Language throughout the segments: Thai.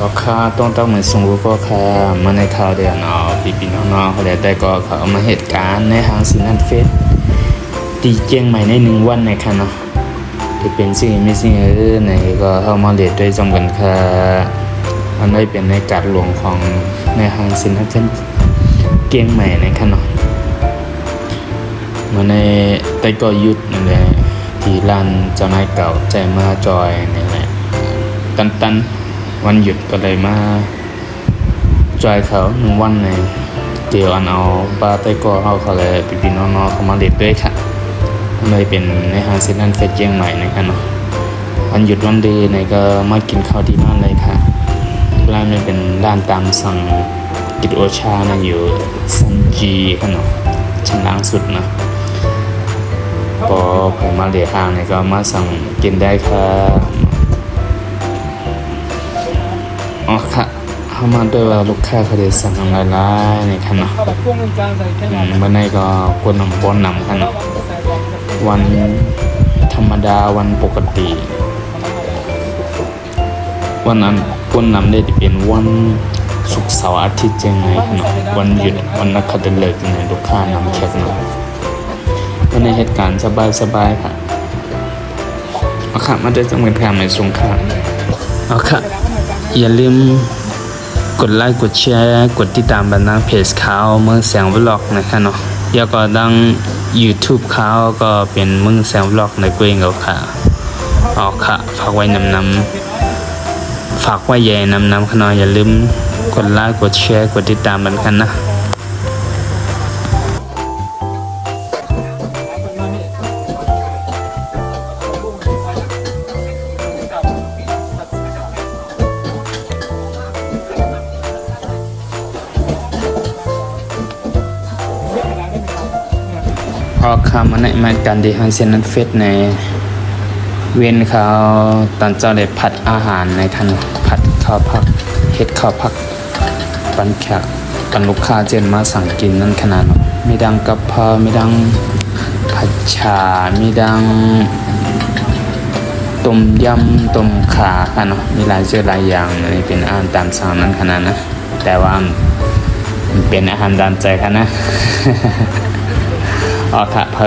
ก็ค่าต้องเหมือนสมมุติก็ค่ามาในข่าวเดียวเนาะพี่น้องๆเขาแต่ก็เขาเอามาเหตุการณ์ในห้างซินันเฟสตีเจียงใหม่ใน1 วันในค่ะเนาะที่เป็นสิ่งไม่สิ่งในก็เข้ามาเรียนด้วยจำกันค่ะอันนี้เป็นในการหลวงของในห้างซินันเฟสเจียงใหม่ในค่ะเนาะมาในแต่ก็ยุดนั่นแหละที่ร้านเจ้านายเก่าใจมาจอยนี่แหละตันวันหยุดก็เลยมาจอยเขา1 วันในเดี๋ยวอันเอาบาไต้ก็เอาเขาเลยพี่น้องๆเขามาเล่นด้วยค่ะเลยเป็นในห้างเซ็นทรัลเฟสเชียงใหม่นะครับเนาะวันหยุดวันดีในก็มากินข้าวที่บ้านเลยค่ะร้านนี้เป็นร้านตามสั่งกิตโอชานะอยู่ซันจีค่ะเนาะชั้นล่างสุดนะพอผมมาเรียห้างเนี่ยก็มาสั่งกินได้ค่ะอ๋อค่ะเข้ามาด้วยว่าลูกค้าเขาได้สั่งอะไรหลายๆในคันเนาะวันนี้ก็กวนน้ำบอนนำกันเนาะวันธรรมดาวันปกติวันนั้นกวนนำได้จะเป็นวันศุกร์เสาร์อาทิตย์จังไงเนาะวันหยุดวันนักขัตฤกษ์ในลูกค้านำแขกเนาะวันในเหตุการณ์สบายๆค่ะเอาค่ะมาด้วยจังหวัดแพร่ในสงขลาเอาค่ะอย่าลืมกดไลค์กดแชร์กดติดตามบันทึกเพจเขาเมืองแสงวล็อกนะคะเนาะแล้วก็ดัง YouTube เขาก็เป็นเมืองแสงวล็อกในกรุงเทพค่ะเอาค่ะฝากไว้ฝากไว้ใหญ่นำค่ะเนาะอย่าลืมกดไลค์กดแชร์กดติดตามบันทึกนะออกคำอันนี้มากันที่ห้างเซ็นทรัลเฟสในเวียนเขาตอนเจ้าได้ผัดอาหารในคันผัดข้าวผักเฮ็ดข้าวผักปันแขกปันลูกค้าเจนมาสั่งกินนั่นขนาดเนาะมีดังกะเพรามีดังผัดฉ่ามีดังต้มยำต้มข่าค่ะเนาะมีหลายอย่างนี่เป็นอาหารตามสั่งนั้นขนาดนะแต่ว่ามันเป็นอาหารตามใจค่ะนะอ๋อค่ะเพ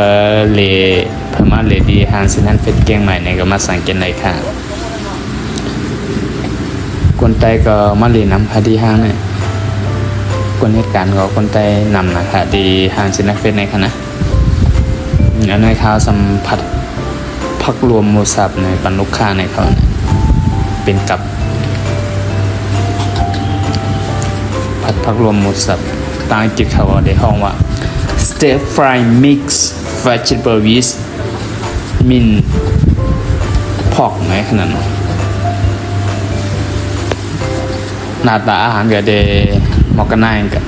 อมาเลดีห้างเซ็นทรัลเฟสเชียงใหม่เนี่ยก็มาสั่งกินเลยค่ะคนไทยก็มาเรียนนำค่ะที่ห้างเนี่ยคนเหตุการณ์ก็คนไทยนำนะค่ะที่ห้างเซ็นทรัลเฟสในค่ะนะอันนี้เขาสัมผัสพักรวมหมูสับในปันลูกค้าในเขาเป็นกับผัดพักรวมหมูสับตามจิตเขาในห้องว่าstir fry mix vegetable with mint pork ไหมขนาดนั้นหน้าตาอาหารก็ได้เหมาะกันได้กัน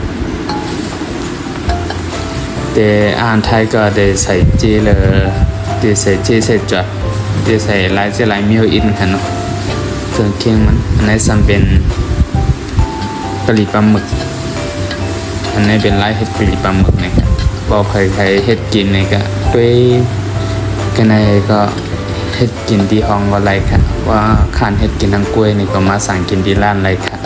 แต่อาหารไทยก็ได้ใส่เจเลยได้ใส่เจใส่จัดได้ใส่หลายมิลอินค่ะเนาะเครื่องเคียงมันอันนี้ซ้ำเป็นกะหรี่ปลาหมึกอันนี้เป็นไลท์เห็ดกะหรี่ปลาหมึกนะครับพอใครเฮ็ดกินเนี่ยก็ด้วยกันในก็เฮ็ดกินที่ห้องก็ไรค่ะว่าขานเฮ็ดกินทั้งกล้วยนี่ก็มาสั่งกินที่ร้านไรค่ะ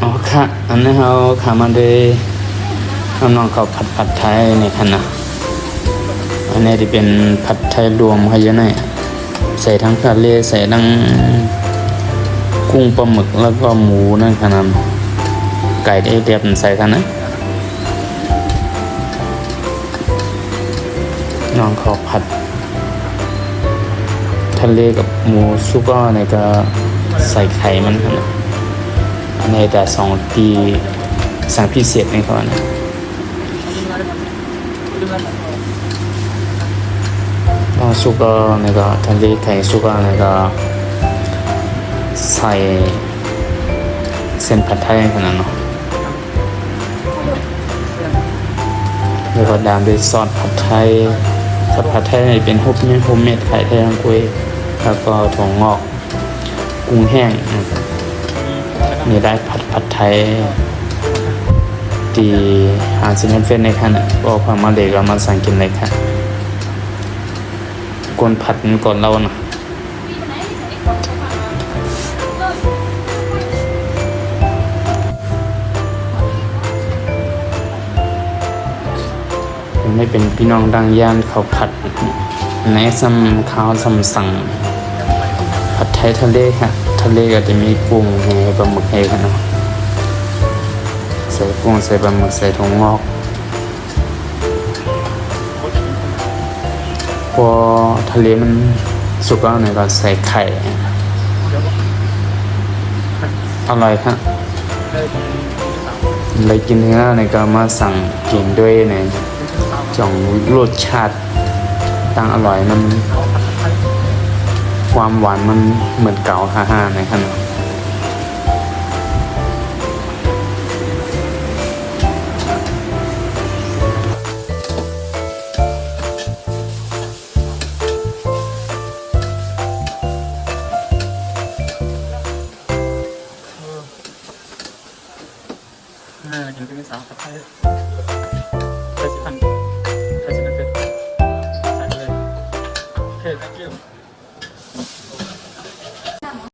อ๋อค่ะอันนี้เราขามาด้วยน้องเขาผัดไทยในคันนะอันนี้ที่เป็นผัดไทยรวมเขาเยอะหน่อยใส่ทั้งทะเลใส่ทั้งกุ้งปลาหมึกแล้วก็หมูนั่นขนาดไก่ได้เรียบใส่กันนะน้องเขาผัดทะเลกับหมูซุปอะไรก็ใส่ไข่มันนะในแต่2 ปีสั่งพิเศษในเขานะ สุกก็แล้วก็ทะเลไข่สุกก็แล้วก็ใส่เส้นผัดไทยขนาดเนาะแล้วก็ตามด้วยซอสผัดไทยซอสผัดไทยนี่เป็นฮุบเม็ดไข่ไทยทั้งกุ้ยแล้วก็ถั่วงอกกุ้งแห้งนี่ได้ผัดไทยที่หาซินเฟนในคันก็พามาเด็กเรามาสั่งกินเลยค่ะกวนผัดก่อนเรานะไม่เป็นพี่น้องดังย่านเขาผัดในซ้ำข้าวซ้ำสั่งผัดไทยทะเลค่ะทะเลก็จะมีกุ้งแห้ปลาหมึกแห้กันเนาะใส่กุ้งใส่ปลาหมึกใส่ถั่วงอกพอทะเลมันสุกแล้วเนี่ยก็ใส่ไข่อร่อยครับเลยกินเนื้อเนี่ยก็มาสั่งกินด้วยเนี่ยจ่องรสชาติต่างอร่อยมันความหวานมันเหมือนเก่าฮ่าๆนะครับยังเป็นสาวผัดไทยใส่สิพันใส่สิพันเป็นใส่เลยโอเค thank you